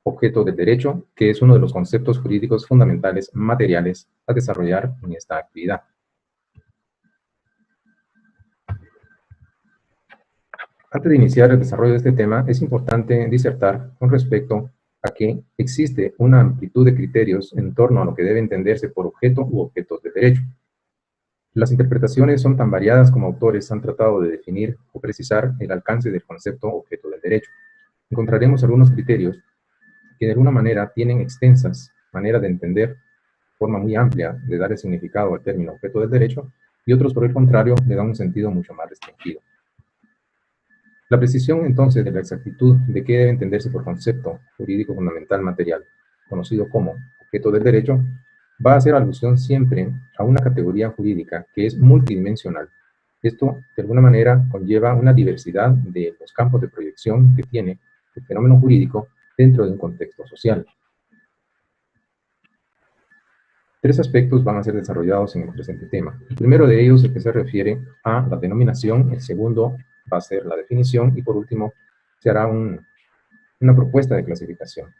objeto del derecho, que es uno de los conceptos jurídicos fundamentales materiales a desarrollar en esta actividad. Antes de iniciar el desarrollo de este tema, es importante disertar con respecto a que existe una amplitud de criterios en torno a lo que debe entenderse por objeto u objetos de derecho. Las interpretaciones son tan variadas como autores han tratado de definir o precisar el alcance del concepto objeto del derecho. Encontraremos algunos criterios que de alguna manera tienen extensas maneras de entender, forma muy amplia de dar el significado al término objeto del derecho, y otros, por el contrario, le dan un sentido mucho más restringido. La precisión, entonces, de la exactitud de qué debe entenderse por concepto jurídico fundamental material, conocido como objeto del derecho, va a hacer alusión siempre a una categoría jurídica que es multidimensional. Esto, de alguna manera, conlleva una diversidad de los campos de proyección que tiene el fenómeno jurídico dentro de un contexto social. Tres aspectos van a ser desarrollados en el presente tema. El primero de ellos es el que se refiere a la denominación, el segundo va a ser la definición y por último se hará una propuesta de clasificación.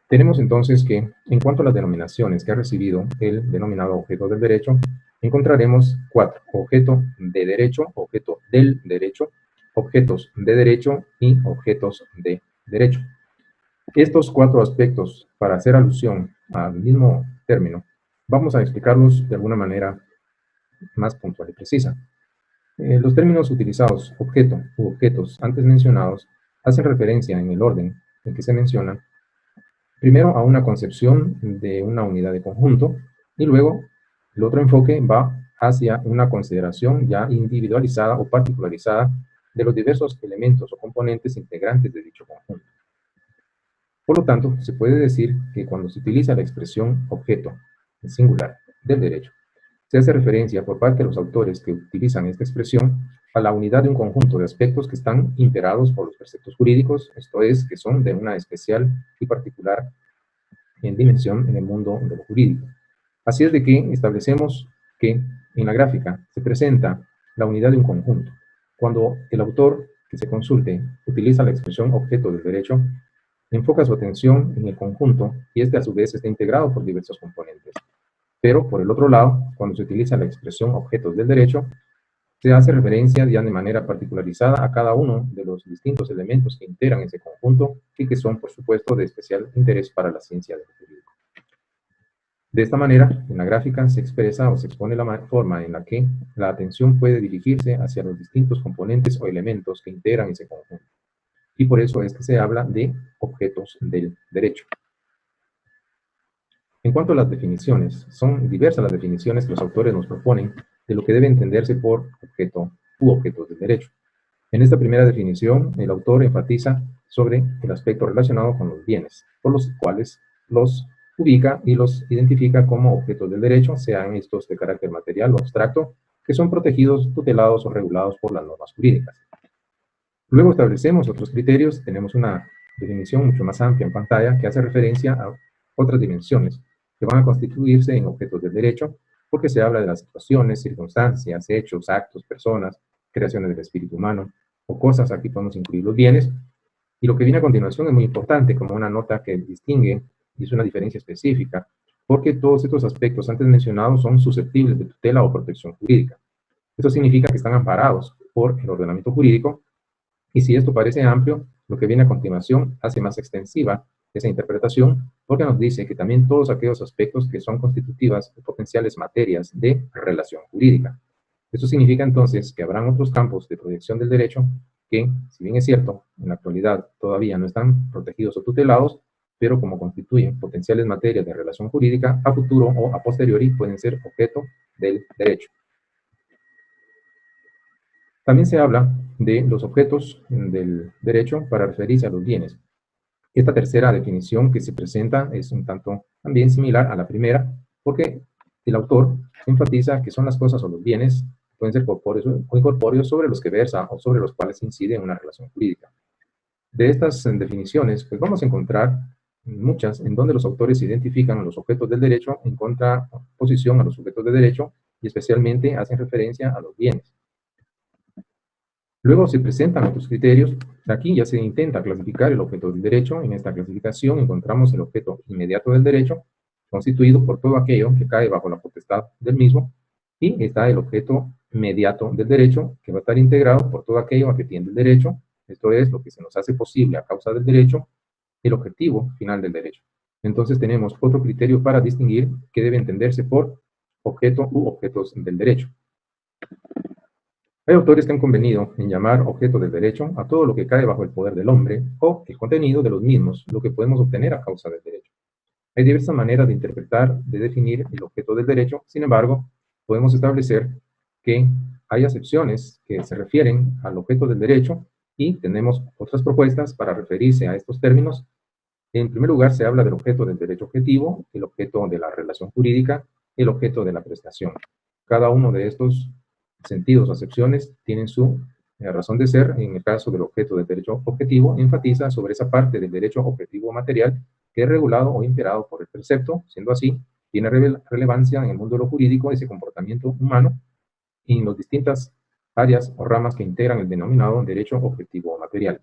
Tenemos entonces que, en cuanto a las denominaciones que ha recibido el denominado objeto del derecho, encontraremos cuatro: objeto de derecho, objeto del derecho, objetos de derecho y objetos de derecho. Estos cuatro aspectos, para hacer alusión al mismo término, vamos a explicarlos de alguna manera más puntual y precisa. Los términos utilizados, objeto u objetos antes mencionados, hacen referencia en el orden en que se mencionan, primero a una concepción de una unidad de conjunto, y luego el otro enfoque va hacia una consideración ya individualizada o particularizada de los diversos elementos o componentes integrantes de dicho conjunto. Por lo tanto, se puede decir que cuando se utiliza la expresión objeto, en singular, del derecho, se hace referencia por parte de los autores que utilizan esta expresión a la unidad de un conjunto de aspectos que están imperados por los preceptos jurídicos, esto es, que son de una especial y particular en dimensión en el mundo de lo jurídico. Así es de que establecemos que en la gráfica se presenta la unidad de un conjunto. Cuando el autor que se consulte utiliza la expresión objeto del derecho, enfoca su atención en el conjunto y este a su vez está integrado por diversos componentes. Pero, por el otro lado, cuando se utiliza la expresión objetos del derecho, se hace referencia ya de manera particularizada a cada uno de los distintos elementos que integran ese conjunto y que son, por supuesto, de especial interés para la ciencia del jurídico. De esta manera, en la gráfica se expresa o se expone la forma en la que la atención puede dirigirse hacia los distintos componentes o elementos que integran ese conjunto. Y por eso es que se habla de objetos del derecho. En cuanto a las definiciones, son diversas las definiciones que los autores nos proponen de lo que debe entenderse por objeto u objetos del derecho. En esta primera definición, el autor enfatiza sobre el aspecto relacionado con los bienes, por los cuales los ubica y los identifica como objetos del derecho, sean estos de carácter material o abstracto, que son protegidos, tutelados o regulados por las normas jurídicas. Luego establecemos otros criterios, tenemos una definición mucho más amplia en pantalla que hace referencia a otras dimensiones que van a constituirse en objetos del derecho, porque se habla de las situaciones, circunstancias, hechos, actos, personas, creaciones del espíritu humano o cosas. Aquí podemos incluir los bienes, y lo que viene a continuación es muy importante como una nota que distingue y es una diferencia específica, porque todos estos aspectos antes mencionados son susceptibles de tutela o protección jurídica. Esto significa que están amparados por el ordenamiento jurídico. Y si esto parece amplio, lo que viene a continuación hace más extensiva esa interpretación, porque nos dice que también todos aquellos aspectos que son constitutivas de potenciales materias de relación jurídica. Esto significa entonces que habrán otros campos de proyección del derecho que, si bien es cierto, en la actualidad todavía no están protegidos o tutelados, pero como constituyen potenciales materias de relación jurídica, a futuro o a posteriori pueden ser objeto del derecho. También se habla de los objetos del derecho para referirse a los bienes. Esta tercera definición que se presenta es un tanto también similar a la primera, porque el autor enfatiza que son las cosas o los bienes, pueden ser corpóreos o incorpóreos, sobre los que versa o sobre los cuales incide una relación jurídica. De estas definiciones, pues vamos a encontrar muchas en donde los autores identifican a los objetos del derecho en contraposición a los sujetos de derecho y especialmente hacen referencia a los bienes. Luego se presentan otros criterios. Aquí ya se intenta clasificar el objeto del derecho. En esta clasificación encontramos el objeto inmediato del derecho, constituido por todo aquello que cae bajo la potestad del mismo, y está el objeto mediato del derecho, que va a estar integrado por todo aquello a que tiende el derecho, esto es, lo que se nos hace posible a causa del derecho, el objetivo final del derecho. Entonces tenemos otro criterio para distinguir que debe entenderse por objeto u objetos del derecho. Hay autores que han convenido en llamar objeto del derecho a todo lo que cae bajo el poder del hombre o el contenido de los mismos, lo que podemos obtener a causa del derecho. Hay diversas maneras de interpretar, de definir el objeto del derecho. Sin embargo, podemos establecer que hay acepciones que se refieren al objeto del derecho y tenemos otras propuestas para referirse a estos términos. En primer lugar, se habla del objeto del derecho objetivo, el objeto de la relación jurídica, el objeto de la prestación. Cada uno de estos sentidos o acepciones tienen su razón de ser. En el caso del objeto del derecho objetivo, enfatiza sobre esa parte del derecho objetivo material que es regulado o imperado por el precepto. Siendo así, tiene relevancia en el mundo de lo jurídico ese comportamiento humano y en las distintas áreas o ramas que integran el denominado derecho objetivo material.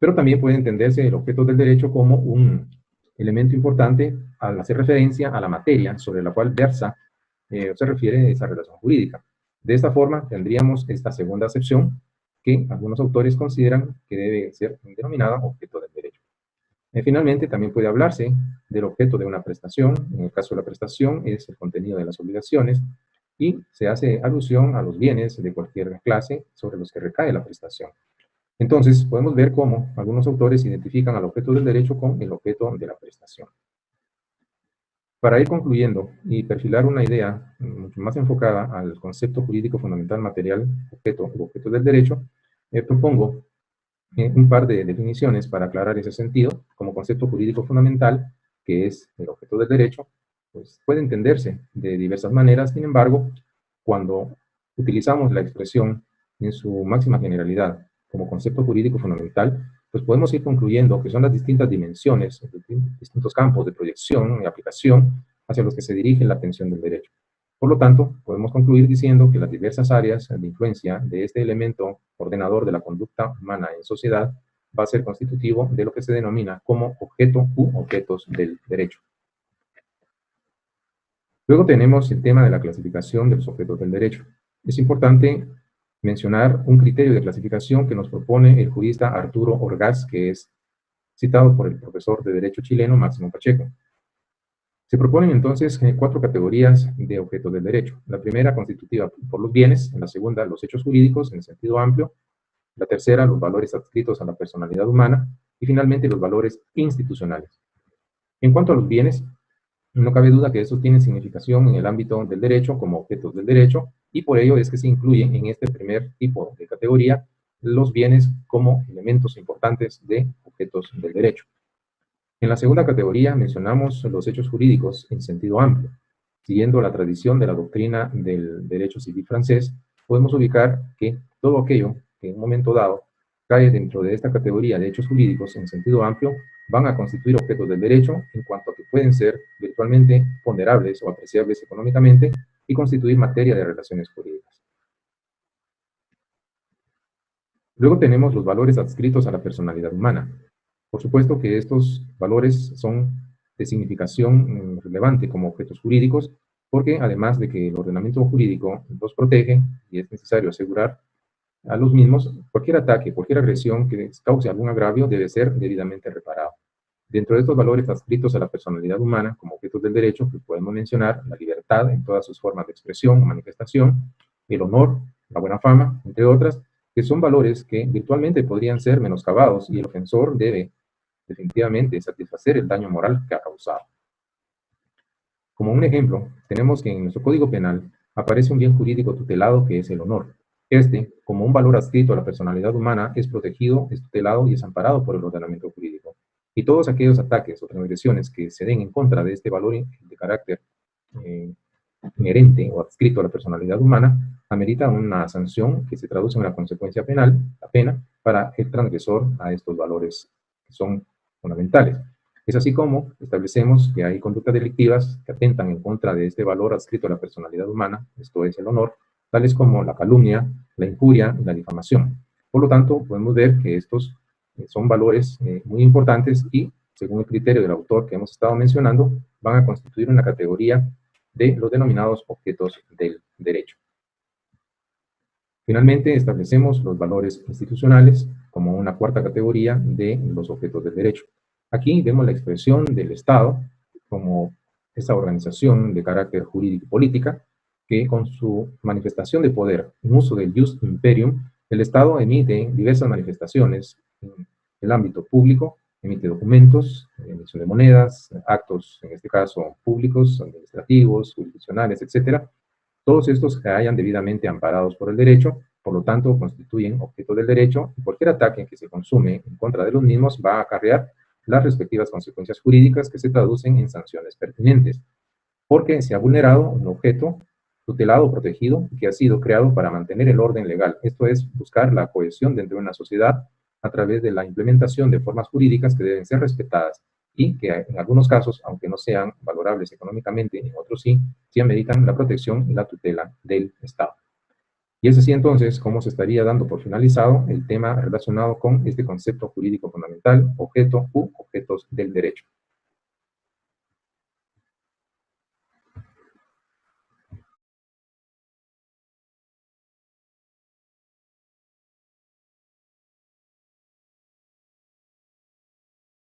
Pero también puede entenderse el objeto del derecho como un elemento importante al hacer referencia a la materia sobre la cual versa o se refiere a esa relación jurídica. De esta forma, tendríamos esta segunda acepción que algunos autores consideran que debe ser denominada objeto del derecho. Finalmente, también puede hablarse del objeto de una prestación. En el caso de la prestación es el contenido de las obligaciones y se hace alusión a los bienes de cualquier clase sobre los que recae la prestación. Entonces, podemos ver cómo algunos autores identifican al objeto del derecho con el objeto de la prestación. Para ir concluyendo y perfilar una idea mucho más enfocada al concepto jurídico fundamental material, objeto u objeto del derecho, propongo un par de definiciones para aclarar ese sentido. Como concepto jurídico fundamental, que es el objeto del derecho, pues puede entenderse de diversas maneras. Sin embargo, cuando utilizamos la expresión en su máxima generalidad como concepto jurídico fundamental, pues podemos ir concluyendo que son las distintas dimensiones, distintos campos de proyección y aplicación hacia los que se dirige la atención del derecho. Por lo tanto, podemos concluir diciendo que las diversas áreas de influencia de este elemento ordenador de la conducta humana en sociedad va a ser constitutivo de lo que se denomina como objeto u objetos del derecho. Luego tenemos el tema de la clasificación de los objetos del derecho. Es importante mencionar un criterio de clasificación que nos propone el jurista Arturo Orgaz, que es citado por el profesor de Derecho chileno Máximo Pacheco. Se proponen entonces 4 categorías de objetos del derecho. La primera constitutiva por los bienes, la segunda los hechos jurídicos en sentido amplio, la tercera los valores adscritos a la personalidad humana y finalmente los valores institucionales. En cuanto a los bienes, no cabe duda que estos tienen significación en el ámbito del derecho como objetos del derecho y por ello es que se incluyen en este primer tipo de categoría los bienes como elementos importantes de objetos del derecho. En la segunda categoría mencionamos los hechos jurídicos en sentido amplio. Siguiendo la tradición de la doctrina del derecho civil francés, podemos ubicar que todo aquello que en un momento dado cae dentro de esta categoría de hechos jurídicos en sentido amplio van a constituir objetos del derecho en cuanto a que pueden ser virtualmente ponderables o apreciables económicamente y constituir materia de relaciones jurídicas. Luego tenemos los valores adscritos a la personalidad humana. Por supuesto que estos valores son de significación relevante como objetos jurídicos, porque además de que el ordenamiento jurídico los protege y es necesario asegurar a los mismos, cualquier ataque, cualquier agresión que cause algún agravio debe ser debidamente reparado. Dentro de estos valores adscritos a la personalidad humana como objetos del derecho, pues podemos mencionar la libertad en todas sus formas de expresión o manifestación, el honor, la buena fama, entre otras, que son valores que virtualmente podrían ser menoscabados y el ofensor debe definitivamente satisfacer el daño moral que ha causado. Como un ejemplo, tenemos que en nuestro Código Penal aparece un bien jurídico tutelado que es el honor. Este, como un valor adscrito a la personalidad humana, es protegido, es tutelado y es amparado por el ordenamiento jurídico. Y todos aquellos ataques o transgresiones que se den en contra de este valor de carácter inherente o adscrito a la personalidad humana, amerita una sanción que se traduce en una consecuencia penal, la pena, para el transgresor a estos valores que son fundamentales. Es así como establecemos que hay conductas delictivas que atentan en contra de este valor adscrito a la personalidad humana, esto es el honor, tales como la calumnia, la injuria y la difamación. Por lo tanto, podemos ver que estos son valores muy importantes y, según el criterio del autor que hemos estado mencionando, van a constituir una categoría de los denominados objetos del derecho. Finalmente, establecemos los valores institucionales como una cuarta categoría de los objetos del derecho. Aquí vemos la expresión del Estado como esa organización de carácter jurídico y política que con su manifestación de poder en uso del jus imperium, el Estado emite diversas manifestaciones en el ámbito público, emite documentos, emisión de monedas, actos, en este caso, públicos, administrativos, jurisdiccionales, etcétera. Todos estos que hayan debidamente amparados por el derecho, por lo tanto, constituyen objeto del derecho y cualquier ataque que se consume en contra de los mismos va a acarrear las respectivas consecuencias jurídicas que se traducen en sanciones pertinentes, porque se ha vulnerado un objeto tutelado o protegido que ha sido creado para mantener el orden legal. Esto es buscar la cohesión dentro de una sociedad a través de la implementación de formas jurídicas que deben ser respetadas y que en algunos casos, aunque no sean valorables económicamente, en otros sí, sí ameritan la protección y la tutela del Estado. Y es así entonces como se estaría dando por finalizado el tema relacionado con este concepto jurídico fundamental, objeto u objetos del derecho.